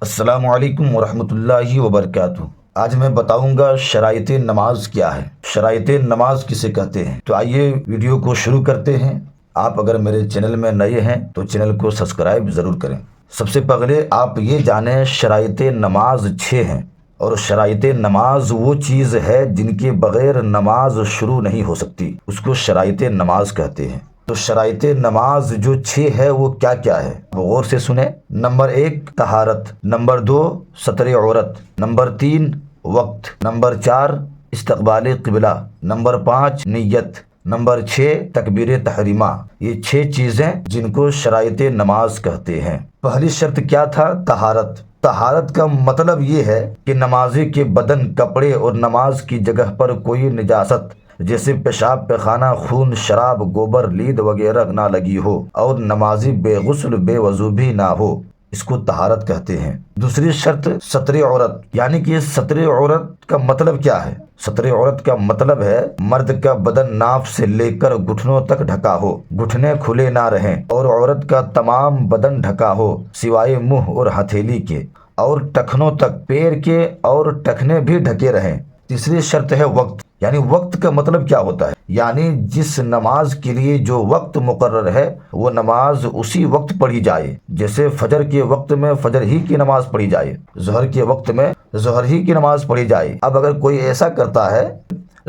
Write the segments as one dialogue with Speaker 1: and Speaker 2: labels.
Speaker 1: السلام علیکم ورحمۃ اللہ وبرکاتہ۔ آج میں بتاؤں گا شرائط نماز کیا ہے، شرائط نماز کسے کہتے ہیں۔ تو آئیے ویڈیو کو شروع کرتے ہیں۔ آپ اگر میرے چینل میں نئے ہیں تو چینل کو سبسکرائب ضرور کریں۔ سب سے پہلے آپ یہ جانیں شرائط نماز 6 ہیں، اور شرائط نماز وہ چیز ہے جن کے بغیر نماز شروع نہیں ہو سکتی، اس کو شرائط نماز کہتے ہیں۔ تو شرائط نماز جو 6 ہے وہ کیا کیا ہے، غور سے سنیں۔ نمبر 1 طہارت، نمبر 2 ستر عورت، نمبر 3 وقت، نمبر 4 استقبال قبلہ، نمبر 5 نیت، نمبر 6 تکبیر تحریمہ۔ یہ 6 چیزیں جن کو شرائط نماز کہتے ہیں۔ پہلی شرط کیا تھا؟ طہارت۔ طہارت کا مطلب یہ ہے کہ نمازی کے بدن، کپڑے اور نماز کی جگہ پر کوئی نجاست جیسے پیشاب، پیخانہ، خون، شراب، گوبر، لید وغیرہ نہ لگی ہو، اور نمازی بے غسل بے وضو بھی نہ ہو، اس کو طہارت کہتے ہیں۔ دوسری شرط ستر عورت، یعنی کہ ستر عورت کا مطلب کیا ہے؟ ستر عورت کا مطلب ہے مرد کا بدن ناف سے لے کر گھٹنوں تک ڈھکا ہو، گھٹنے کھلے نہ رہیں، اور عورت کا تمام بدن ڈھکا ہو سوائے منہ اور ہتھیلی کے، اور ٹخنوں تک پیر کے اور ٹخنے بھی ڈھکے رہیں۔ تیسری شرط ہے وقت، یعنی وقت کا مطلب کیا ہوتا ہے؟ یعنی جس نماز کے لیے جو وقت مقرر ہے وہ نماز اسی وقت پڑھی جائے، جیسے فجر کے وقت میں فجر ہی کی نماز پڑھی جائے، ظہر کے وقت میں ظہر ہی کی نماز پڑھی جائے۔ اب اگر کوئی ایسا کرتا ہے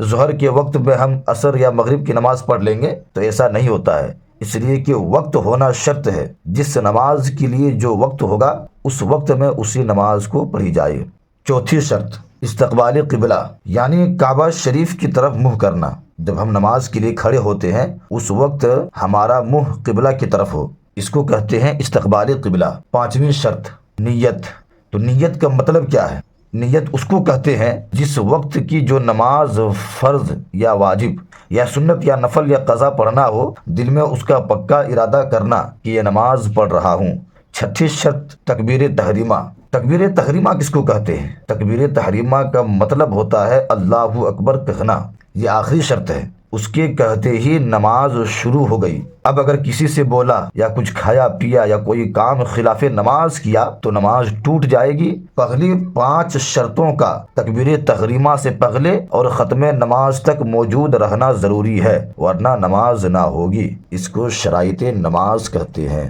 Speaker 1: ظہر کے وقت میں ہم عصر یا مغرب کی نماز پڑھ لیں گے، تو ایسا نہیں ہوتا ہے، اس لیے کہ وقت ہونا شرط ہے۔ جس نماز کے لیے جو وقت ہوگا اس وقت میں اسی نماز کو پڑھی جائے۔ چوتھی شرط استقبال قبلہ، یعنی کعبہ شریف کی طرف منہ کرنا۔ جب ہم نماز کے لیے کھڑے ہوتے ہیں اس وقت ہمارا منہ قبلہ کی طرف ہو، اس کو کہتے ہیں استقبال قبلہ۔ پانچویں شرط نیت۔ تو نیت کا مطلب کیا ہے؟ نیت اس کو کہتے ہیں جس وقت کی جو نماز فرض یا واجب یا سنت یا نفل یا قضا پڑھنا ہو، دل میں اس کا پکا ارادہ کرنا کہ یہ نماز پڑھ رہا ہوں۔ چھٹی شرط تکبیر تحریمہ۔ تکبیر تحریمہ کس کو کہتے ہیں؟ تکبیر تحریمہ کا مطلب ہوتا ہے اللہ اکبر کہنا۔ یہ آخری شرط ہے، اس کے کہتے ہی نماز شروع ہو گئی۔ اب اگر کسی سے بولا یا کچھ کھایا پیا یا کوئی کام خلاف نماز کیا تو نماز ٹوٹ جائے گی۔ پہلی 5 شرطوں کا تکبیر تحریمہ سے پہلے اور ختم نماز تک موجود رہنا ضروری ہے، ورنہ نماز نہ ہوگی۔ اس کو شرائط نماز کہتے ہیں۔